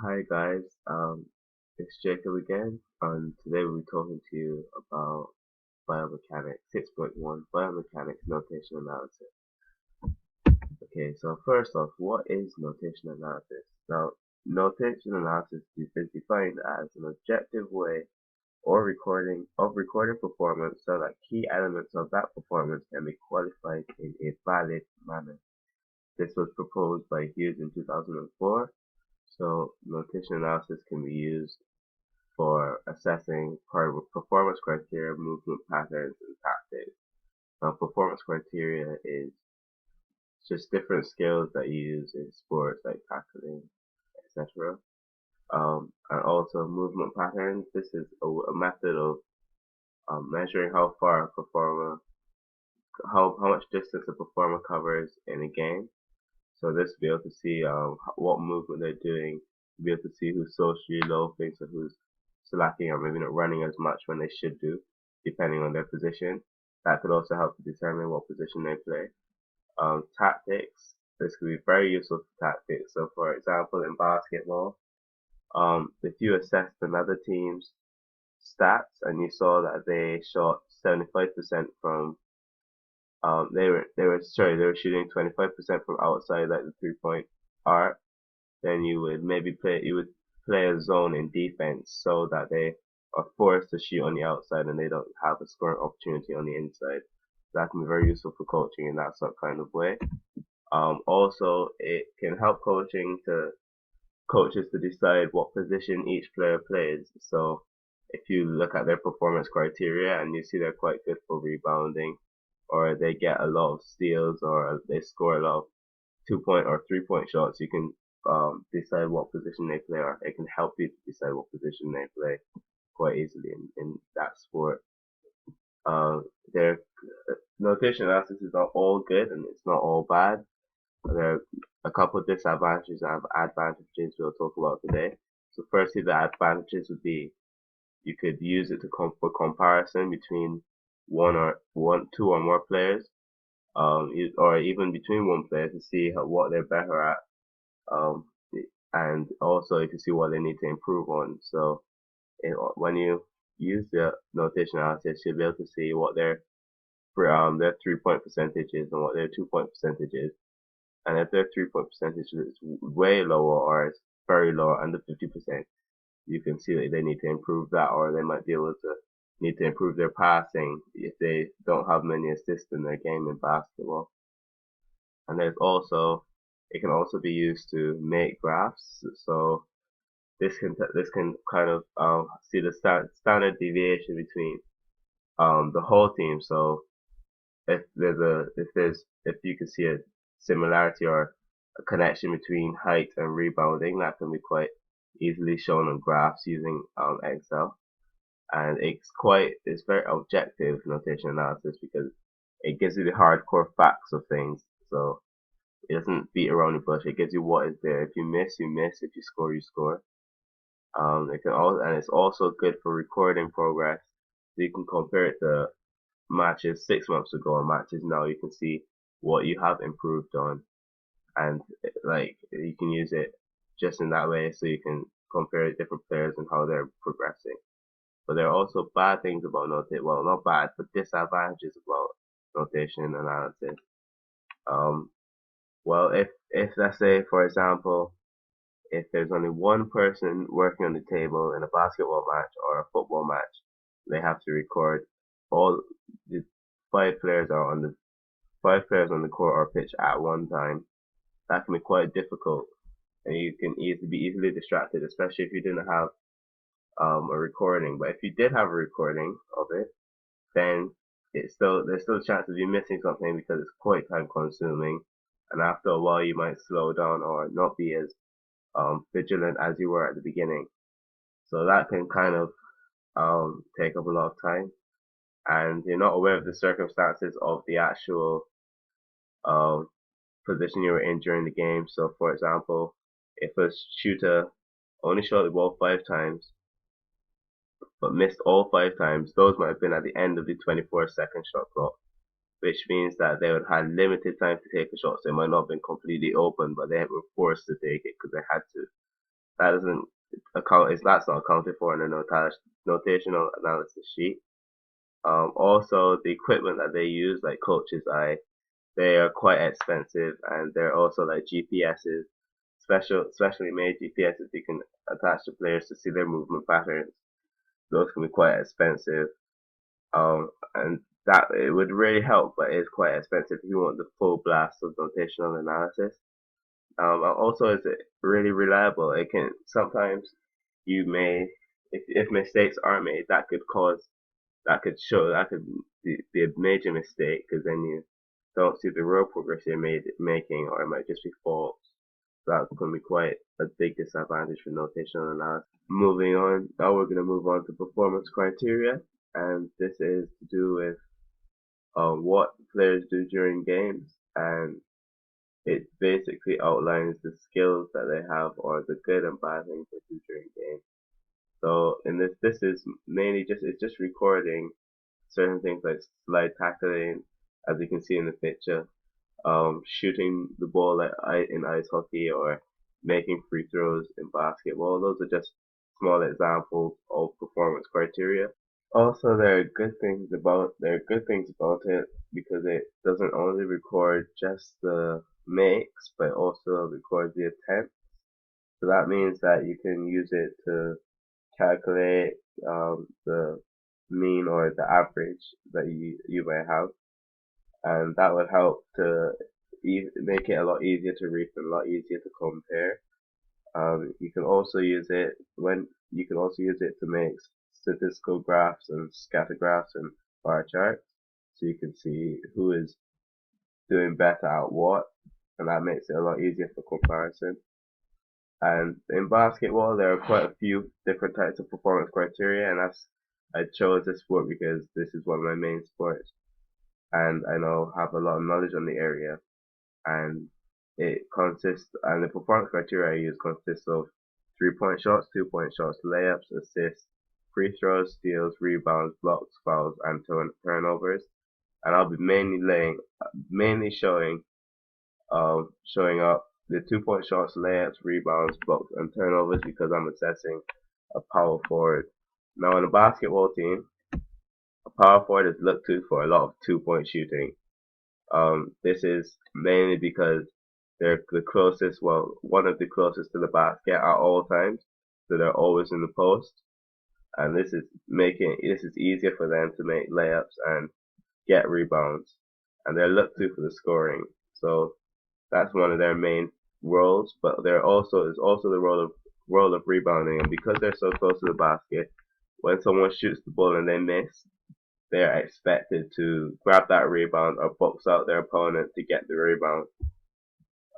Hi guys, it's Jacob again, and today we'll be talking to you about biomechanics 6.1 biomechanics notation analysis. Okay, so first off, what is notation analysis? Now, notation analysis is defined as an objective way or recording performance so that key elements of that performance can be qualified in a valid manner. This was proposed by Hughes in 2004. So notation analysis can be used for assessing performance criteria, movement patterns, and tactics. Now, performance criteria is just different skills that you use in sports like tackling, etc. And also movement patterns. This is a method of measuring how far a performer, how much distance a performer covers in a game. So this will be able to see what movement they're doing, be able to see who's socially low, things and who's slacking or maybe not running as much when they should do, depending on their position. That could also help to determine what position they play. Tactics. This could be very useful for tactics. So for example, in basketball, if you assessed another team's stats and you saw that they shot 75% from they were shooting 25% from outside like the 3 point arc, then you would play a zone in defense so that they are forced to shoot on the outside and they don't have a scoring opportunity on the inside. That can be very useful for coaching in that sort of kind of way. Also, it can help coaches to decide what position each player plays. So if you look at their performance criteria and you see they're quite good for rebounding, or they get a lot of steals, or they score a lot of 2 point or 3 point shots, you can decide what position they play, or it can help you to decide what position they play quite easily in that sport. Their notation analysis is not all good and it's not all bad. There are a couple of disadvantages and advantages we'll talk about today. So firstly, the advantages would be you could use it for comparison between two or more players, or even between one player to see what they're better at, um, and also you can see what they need to improve on. So when you use the notation analysis, you'll be able to see what their 3 point percentage is and what their 2 point percentage is. And if their 3 point percentage is way lower or it's very low, under 50%, you can see that they need to improve that, or they might be able to need to improve their passing if they don't have many assists in their game in basketball. And it can also be used to make graphs. So this can kind of see the standard deviation between the whole team. So if you can see a similarity or a connection between height and rebounding, that can be quite easily shown on graphs using Excel. And it's very objective notation analysis because it gives you the hardcore facts of things. So it doesn't beat around the bush. It gives you what is there. If you miss, you miss. If you score, you score. And it's also good for recording progress. So you can compare it to matches 6 months ago and matches now. You can see what you have improved on, and like you can use it just in that way, so you can compare different players and how they're progressing. But there are also bad things about notation. Well, not bad, but disadvantages about notation analysis. Um, well, if let's say, for example, if there's only one person working on the table in a basketball match or a football match, they have to record all the five players are on the five players on the court or pitch at one time. That can be quite difficult, and you can be easily distracted, especially if you didn't have a recording. But if you did have a recording of it, then there's still a chance of you missing something because it's quite time consuming, and after a while you might slow down or not be as vigilant as you were at the beginning. So that can kind of take up a lot of time, and you're not aware of the circumstances of the actual um, position you were in during the game. So, for example, if a shooter only shot the ball 5 times but missed all 5 times, those might have been at the end of the 24-second shot clock, which means that they would have limited time to take a shot. So it might not have been completely open, but they were forced to take it because they had to. that doesn't account is that's not accounted for in the notational analysis sheet. Also, the equipment that they use, like Coach's Eye, they are quite expensive, and they're also like GPSs, specially made GPSs you can attach to players to see their movement patterns. Those can be quite expensive, and that it would really help, but it's quite expensive if you want the full blast of notational analysis. And also, is it really reliable? It can sometimes you may, if mistakes are made, that could be a major mistake because then you don't see the real progress you're making, or it might just be faults. So that can be quite a big disadvantage for notational analysis. Moving on, now we're going to move on to performance criteria, and this is to do with what players do during games, and it basically outlines the skills that they have or the good and bad things they do during games. So in this is mainly it's just recording certain things like slide tackling, as you can see in the picture, shooting the ball like in ice hockey, or making free throws in basketball. Those are just small examples of performance criteria. Also, there are good things about it because it doesn't only record just the makes, but also records the attempts. So that means that you can use it to calculate the mean or the average that you may have, and that would help to make it a lot easier to read and a lot easier to compare. You can also use it to make statistical graphs and scatter graphs and bar charts, so you can see who is doing better at what, and that makes it a lot easier for comparison. And in basketball, there are quite a few different types of performance criteria, and I chose this sport because this is one of my main sports, and I know have a lot of knowledge on the area. And the performance criteria I use consists of 3-point shots, 2-point shots, layups, assists, free throws, steals, rebounds, blocks, fouls, and turnovers. And I'll be mainly showing up the 2-point shots, layups, rebounds, blocks, and turnovers because I'm assessing a power forward. Now in a basketball team, a power forward is looked to for a lot of 2-point shooting. This is mainly because they're one of the closest to the basket at all times, so they're always in the post, and this is easier for them to make layups and get rebounds, and they're looked to for the scoring. So that's one of their main roles, but there is also the role of rebounding, and because they're so close to the basket, when someone shoots the ball and they miss, they're expected to grab that rebound or box out their opponent to get the rebound,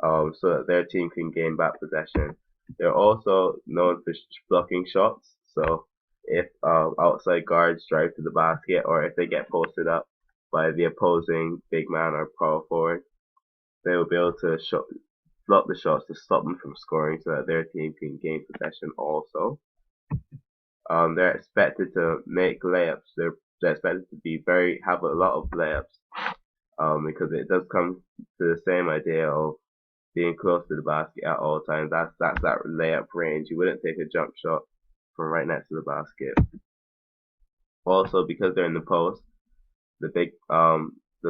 so that their team can gain back possession. They're also known for blocking shots, so if outside guards drive to the basket or if they get posted up by the opposing big man or power forward, they will be able to block the shots to stop them from scoring so that their team can gain possession also. They're expected to make layups. They're expected to have a lot of layups, because it does come to the same idea of being close to the basket at all times. That's that layup range. You wouldn't take a jump shot from right next to the basket. Also, because they're in the post, the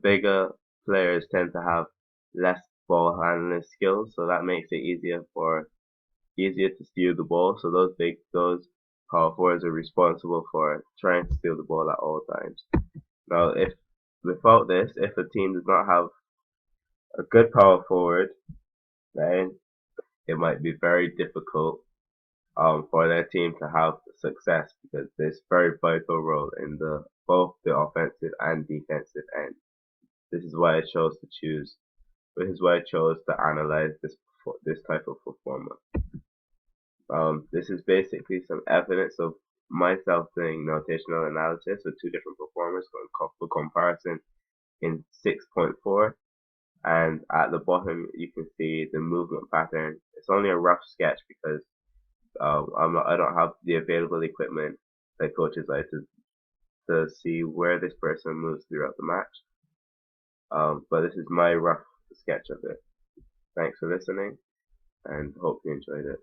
bigger players tend to have less ball handling skills, so that makes it easier to steal the ball. So those power forwards are responsible for trying to steal the ball at all times. Now, if a team does not have a good power forward, then it might be very difficult for their team to have success because there's very vital role in both the offensive and defensive end. This is why I chose to analyze this type of performance. This is basically some evidence of myself doing notational analysis with two different performers for comparison in 6.4, and at the bottom you can see the movement pattern. It's only a rough sketch because I don't have the available equipment that coaches like to see where this person moves throughout the match. But this is my rough sketch of it. Thanks for listening, and hope you enjoyed it.